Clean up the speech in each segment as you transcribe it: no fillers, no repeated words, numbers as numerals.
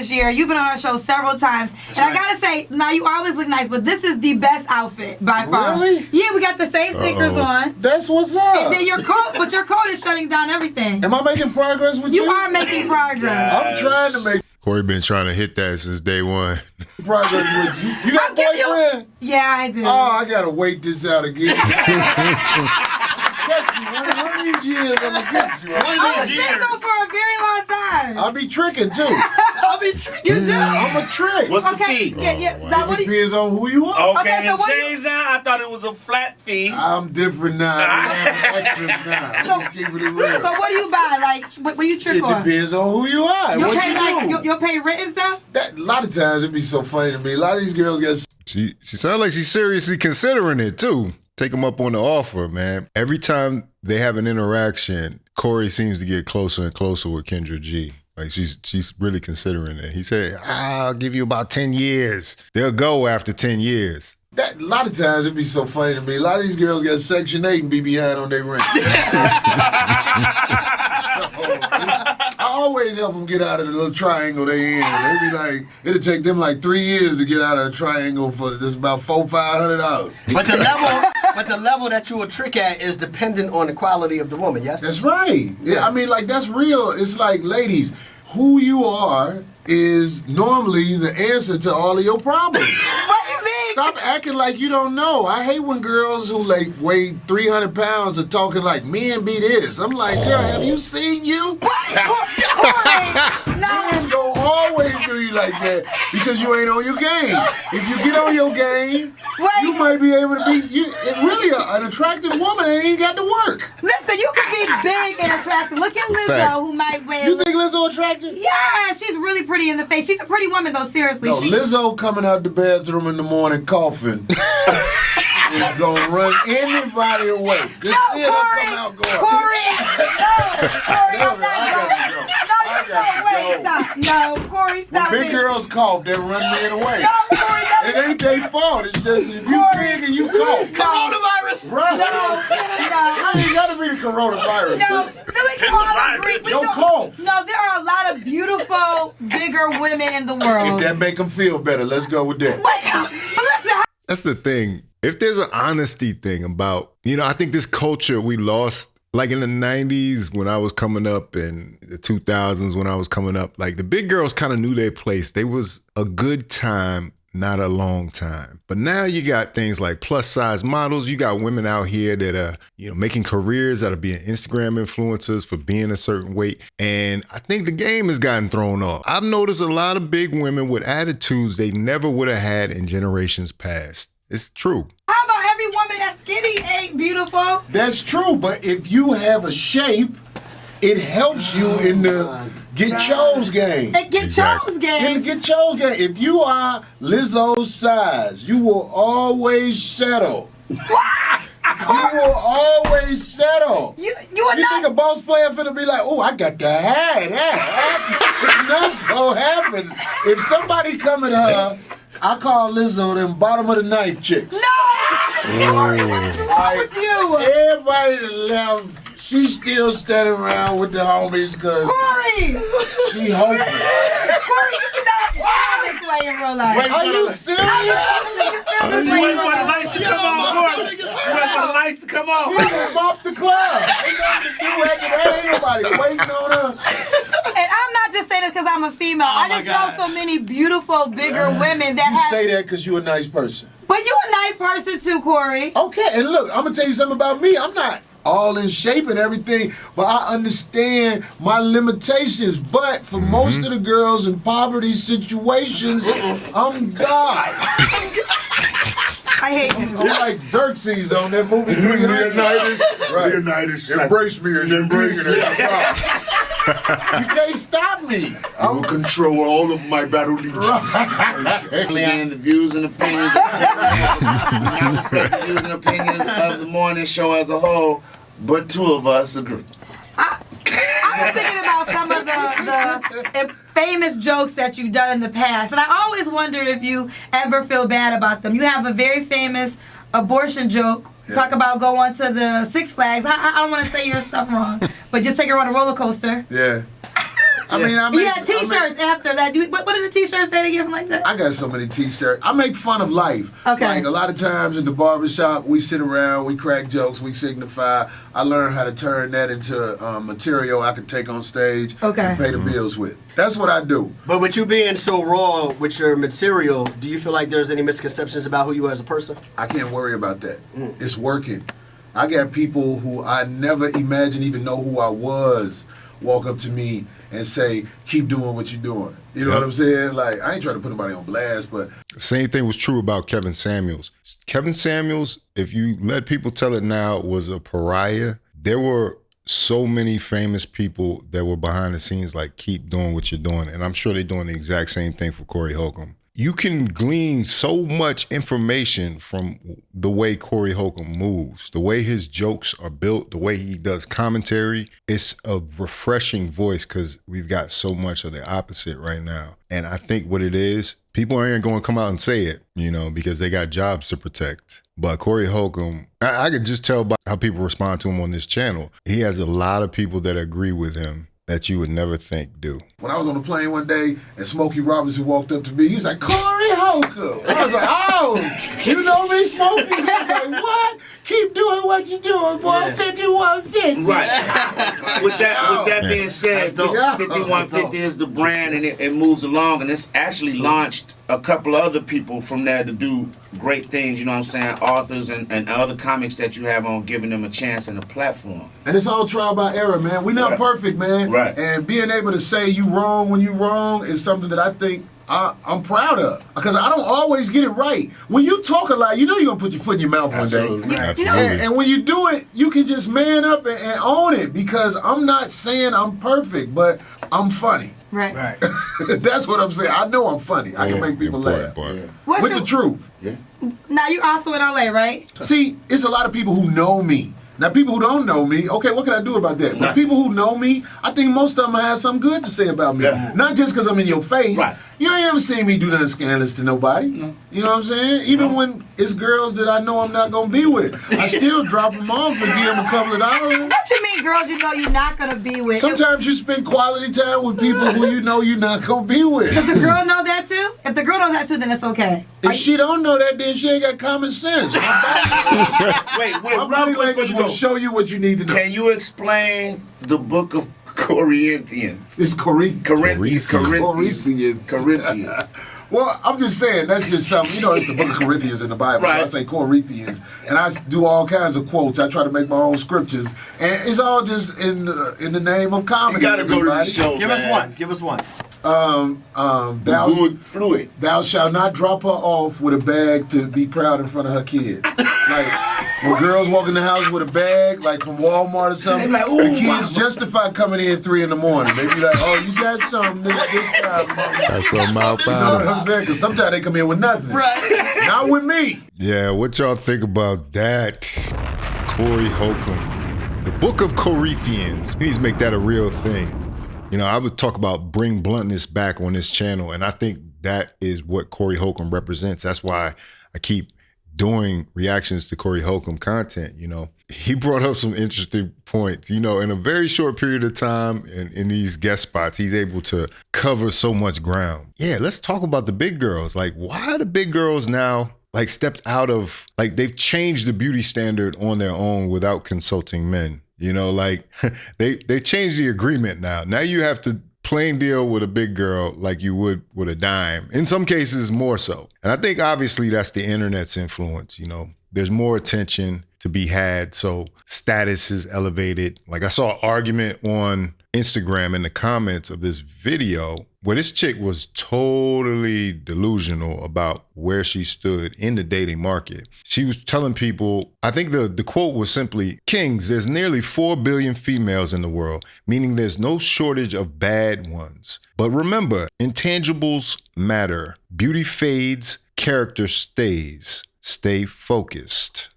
this year. You've been on our show several times. That's and right. I gotta say, now you always look nice, but this is the best outfit by far. Really? Yeah, we got the same sneakers on. That's what's up. And then your coat, but your coat is shutting down everything. Am I making progress with you? You are making progress. I'm trying to make Corey been trying to hit that since day one. progress with you. You got a boyfriend? Yeah, I do. Oh, I gotta wait this out again. One of these years, I'm gonna get you. I was single for a very long time. I'll be tricking too. I'll be tricking. You do? I'm a trick. What's the Okay, fee? yeah. Now, what do you, Depends on who you are. Okay, so it what do you- changed now. I thought it was a flat fee. I'm different now. I'm extras now. I'm just keeping it real. so what do you buy? Like, what do you trick It on? depends on who you are. You'll What pay, you like, do. you'll pay rent and stuff? A lot of times it'd be so funny to me. A lot of these girls get She sounds like she's seriously considering it too. Take him up on the offer, man. Every time they have an interaction, Corey seems to get closer and closer with Kendra G. Like she's really considering it. He said, I'll give you about 10 years. They'll go after 10 years. a lot of times it'd be so funny to me. A lot of these girls get Section 8 and be behind on their rent. I always help them get out of the little triangle they in. They be like, it'll take them like 3 years to get out of a triangle for just about $400-500. But the level that you a trick at is dependent on the quality of the woman, yes? That's right. Yeah, I mean, like, that's real. It's like, ladies, who you are is normally the answer to all of your problems. What do you mean? Stop acting like you don't know. I hate when girls who like weigh 300 pounds are talking like men be this. I'm like, girl, have you seen you? Corey, no. Men don't always do you like that because you ain't on your game. If you get on your game, you might be able to be. Really, an attractive woman ain't even got to work. Listen, you can be big and attractive. Look at Lizzo, who might weigh. You think Lizzo attractive? Yeah, she's really pretty in the face. She's a pretty woman, though. Seriously. No, Lizzo coming out the bathroom in the morning coughing is gonna run anybody away. Just see her come out going. Corey, I'm not. No, Corey, stop. When big girls cough, they run men away. No, Corey, It ain't their fault. It's just if you big and you cough. Coronavirus. Right. No. It ain't gotta be the coronavirus. No, we can all agree. Yo, cough. No, there are a lot of beautiful, bigger women in the world. If that make them feel better, let's go with that. But listen, That's the thing. If there's an honesty thing about, I think this culture we lost, like in the 90s when I was coming up and the 2000s when I was coming up, like the big girls kind of knew their place. They was a good time, not a long time. But now you got things like plus size models. You got women out here that are, making careers out of being Instagram influencers for being a certain weight. And I think the game has gotten thrown off. I've noticed a lot of big women with attitudes they never would have had in generations past. It's true. how about every woman that's skinny ain't beautiful? That's true, but if you have a shape, it helps you in the get chose game. And get Exactly. Joe's game. In the get chose game. If you are Lizzo's size, you will always settle. What? You will always settle. You You think a boss player finna be like, oh, I got to have that. It's not gonna happen. If somebody come at her, I call Lizzo them bottom of the knife chicks. No! Corey, what is wrong with you? Everybody that left, she's still standing around with the homies because Corey! she hoping. Corey, you cannot feel this way in real life. Are you serious? You feel this You way in waiting real for the life. lights to come on, Corey. You waiting for the lights to come She on. just bumped the club. Ain't nothing to do after that. Ain't nobody waiting on her. And I'm not just saying this because I'm a female. I just know so many beautiful, bigger women that You have... say that because you're a nice person. But you a nice person too, Corey. Okay, and look, I'm gonna tell you something about me. I'm not all in shape and everything, but I understand my limitations. But for most of the girls in poverty situations, I'm God. I hate you. I'm like Xerxes on that movie 300. Right. Leonidas. Embrace me as you bring it. You can't stop me. I will control all of my battle legions. Again, the views and opinions, not reflect the views and opinions of the morning show as a whole, but two of us agree. I was thinking about some of the famous jokes that you've done in the past, and I always wonder if you ever feel bad about them. You have a very famous abortion joke. Talk about going to the Six Flags. I don't want to say your stuff wrong, but just take her on a roller coaster. Yeah. I mean, You had T-shirts after that. What did the T-shirts say again? Something like that? I got so many T-shirts. I make fun of life. Okay. Like a lot of times in the barbershop, we sit around, we crack jokes, we signify. I learned how to turn that into material I could take on stage and pay the bills with. That's what I do. But with you being so raw with your material, do you feel like there's any misconceptions about who you are as a person? I can't worry about that. It's working. I got people who I never imagined even know who I was walk up to me and say, keep doing what you're doing. You know what I'm saying? Like, I ain't trying to put nobody on blast, but... Same thing was true about Kevin Samuels. Kevin Samuels, if you let people tell it now, was a pariah. There were so many famous people that were behind the scenes like, keep doing what you're doing. And I'm sure they're doing the exact same thing for Corey Holcomb. You can glean so much information from the way Corey Holcomb moves, the way his jokes are built, the way he does commentary. It's a refreshing voice because we've got so much of the opposite right now. And I think what it is, people aren't going to come out and say it, you know, because they got jobs to protect. But Corey Holcomb, I could just tell by how people respond to him on this channel. He has a lot of people that agree with him that you would never think do. When I was on the plane one day and Smokey Robinson walked up to me, he was like, Corey Holcomb. I was like, oh, you know me, Smokey? He was like, what? Keep doing what you're doing, boy. 5150. Right. With that being said, 5150 is the brand, and it moves along, and it's actually launched a couple of other people from there to do great things, you know what I'm saying, authors and other comics that you have on, giving them a chance and a platform. And it's all trial by error, man. We're not perfect, man. Right. And being able to say you wrong when you wrong is something that I think I'm proud of. Because I don't always get it right. When you talk a lot, you know you're going to put your foot in your mouth one day. You know, And when you do it, you can just man up and own it. Because I'm not saying I'm perfect, but I'm funny. right. That's what I'm saying. I know I'm funny. I can make people laugh. What's With your, the truth. Yeah. Now, you're also in LA, right? See, it's a lot of people who know me. Now, people who don't know me, okay, what can I do about that? But people who know me, I think most of them have something good to say about me. Yeah. Not just because I'm in your face. Right. You ain't ever seen me do nothing scandalous to nobody. No. You know what I'm saying? Even when it's girls that I know I'm not going to be with, I still drop them off and give them a couple of dollars. What you mean, girls you know you're not going to be with? Sometimes you spend quality time with people who you know you're not going to be with. Does the girl know that too? If the girl knows that too, then it's okay. If she don't know that, then she ain't got common sense. My body language will show you what you need to know. Can you explain the book of Corinthians? It's Corinthians. Corinthians. Well, I'm just saying, that's just something, you know, it's the book of Corinthians in the Bible, Right. so I say Corinthians, and I do all kinds of quotes. I try to make my own scriptures, and it's all just in the name of comedy. You gotta go to the everybody. show, Give us one. Give us one. Fluid. Thou shalt not drop her off with a bag to be proud in front of her kid. Like, when girls walk in the house with a bag, like from Walmart or something, They be like, the "Ooh, kids justify coming in at 3 in the morning. They be like, oh, you got something this time. That's what I'm out You know what I'm saying? Because sometimes they come in with nothing. Right. Not with me. Yeah, what y'all think about that? Corey Holcomb. The Book of Corinthians. He needs to make that a real thing. You know, I would talk about bring bluntness back on this channel, and I think that is what Corey Holcomb represents. That's why I keep doing reactions to Corey Holcomb content. You know, he brought up some interesting points. You know, in a very short period of time and in these guest spots, he's able to cover so much ground. Yeah, let's talk about the big girls. Like, why are the big girls now like stepped out of, like, they've changed the beauty standard on their own without consulting men? You know, like they changed the agreement now. Now you have to plain deal with a big girl like you would with a dime. In some cases, more so. And I think obviously that's the internet's influence. You know, there's more attention to be had, so status is elevated. Like, I saw an argument on Instagram in the comments of this video where this chick was totally delusional about where she stood in the dating market. She was telling people, I think the quote was simply, "Kings, there's nearly 4 billion females in the world, meaning there's no shortage of bad ones. But remember, intangibles matter. Beauty fades, character stays. Stay focused."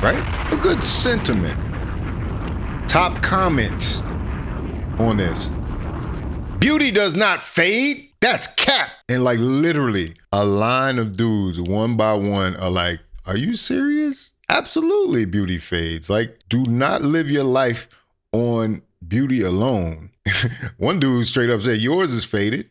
Right? A good sentiment. Top comment on this: "Beauty does not fade. That's cap." And like literally a line of dudes, one by one, are like, are you serious? Absolutely, beauty fades. Like, do not live your life on beauty alone. One dude straight up said, yours is faded.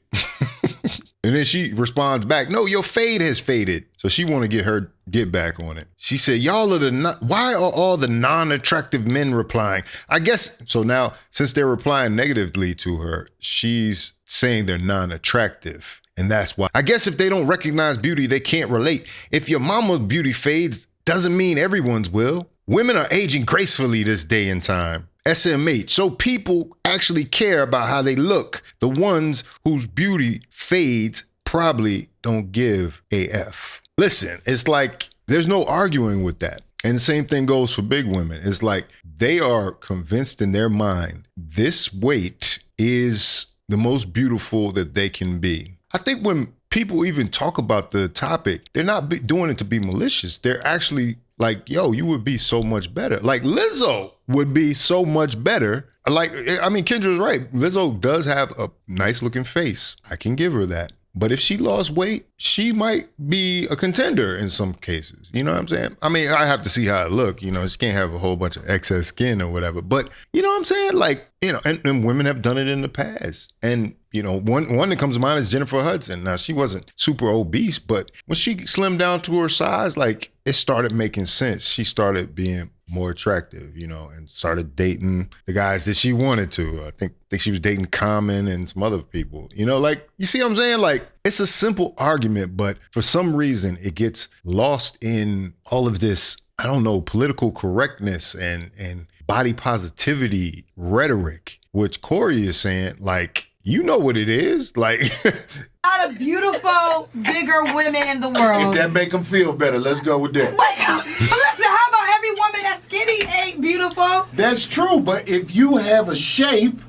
And then she responds back, no, your fade has faded. So she want to get her get back on it. She said, y'all are why are all the non-attractive men replying? I guess, so now, since they're replying negatively to her, she's saying they're non-attractive. And that's why. I guess if they don't recognize beauty, they can't relate. If your mama's beauty fades, doesn't mean everyone's will. Women are aging gracefully this day and time. SMH. So people actually care about how they look. The ones whose beauty fades probably don't give a F. Listen, it's like there's no arguing with that. And the same thing goes for big women. It's like they are convinced in their mind this weight is the most beautiful that they can be. I think when people even talk about the topic, they're not doing it to be malicious. They're actually like, yo, you would be so much better. Like Lizzo would be so much better. Like, I mean, Kendra's right. Lizzo does have a nice looking face. I can give her that. But if she lost weight, she might be a contender in some cases. You know what I'm saying? I mean, I have to see how it look. You know, she can't have a whole bunch of excess skin or whatever. But you know what I'm saying? Like, you know, and women have done it in the past. And, you know, one that comes to mind is Jennifer Hudson. Now, she wasn't super obese, but when she slimmed down to her size, like, it started making sense. She started being more attractive, you know, and started dating the guys that she wanted to. I think she was dating Common and some other people, you know, like, you see what I'm saying? Like, it's a simple argument, but for some reason it gets lost in all of this, I don't know, political correctness and body positivity rhetoric, which Corey is saying, like, you know what it is, like. A lot of beautiful, bigger women in the world. If that make them feel better, let's go with that. Listen, how about every woman that's skinny ain't beautiful? That's true, but if you have a shape,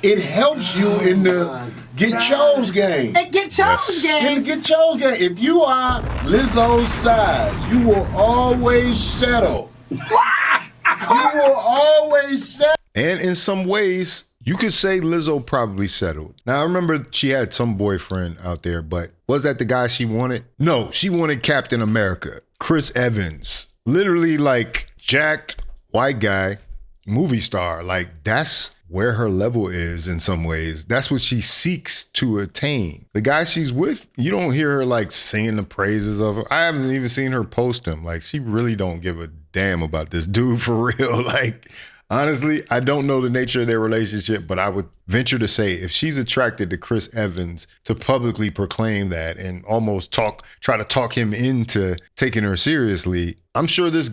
it helps you in the get chose game. And get chose game. In the get chose game. If you are Lizzo's size, you will always settle. What? You will always settle. And in some ways, you could say Lizzo probably settled. Now, I remember she had some boyfriend out there, but was that the guy she wanted? No, she wanted Captain America, Chris Evans. Literally like jacked white guy, movie star. Like, that's where her level is in some ways. That's what she seeks to attain. The guy she's with, you don't hear her like singing the praises of him. I haven't even seen her post him. Like, she really don't give a damn about this dude for real. Like, honestly, I don't know the nature of their relationship, but I would venture to say if she's attracted to Chris Evans to publicly proclaim that and almost try to talk him into taking her seriously, I'm sure this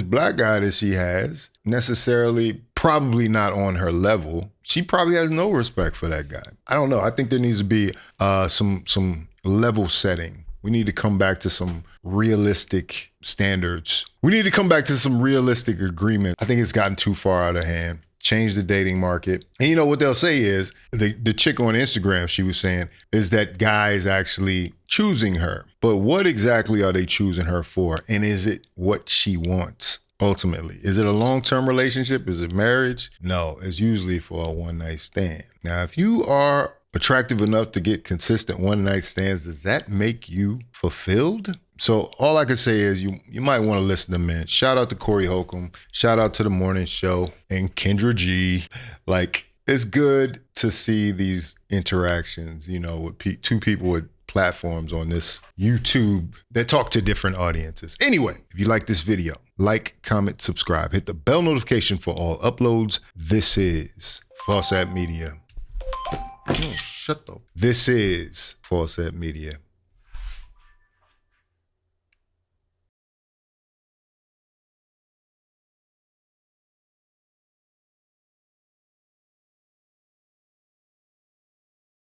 black guy that she has necessarily probably not on her level. She probably has no respect for that guy. I don't know. I think there needs to be some level setting. We need to come back to some realistic standards. We need to come back to some realistic agreement. I think it's gotten too far out of hand. Change the dating market. And you know what they'll say is, the chick on Instagram, she was saying, is that guys actually choosing her. But what exactly are they choosing her for? And is it what she wants ultimately? Is it a long-term relationship? Is it marriage? No, it's usually for a one-night stand. Now, if you are attractive enough to get consistent one-night stands, does that make you fulfilled? So all I can say is you might want to listen to men. Shout out to Corey Holcomb. Shout out to The Morning Show and Kendra G. Like, it's good to see these interactions, you know, with two people with platforms on this YouTube that talk to different audiences. Anyway, if you like this video, like, comment, subscribe. Hit the bell notification for all uploads. This is Faucette Media. Oh, shut up. This is Faucette Media.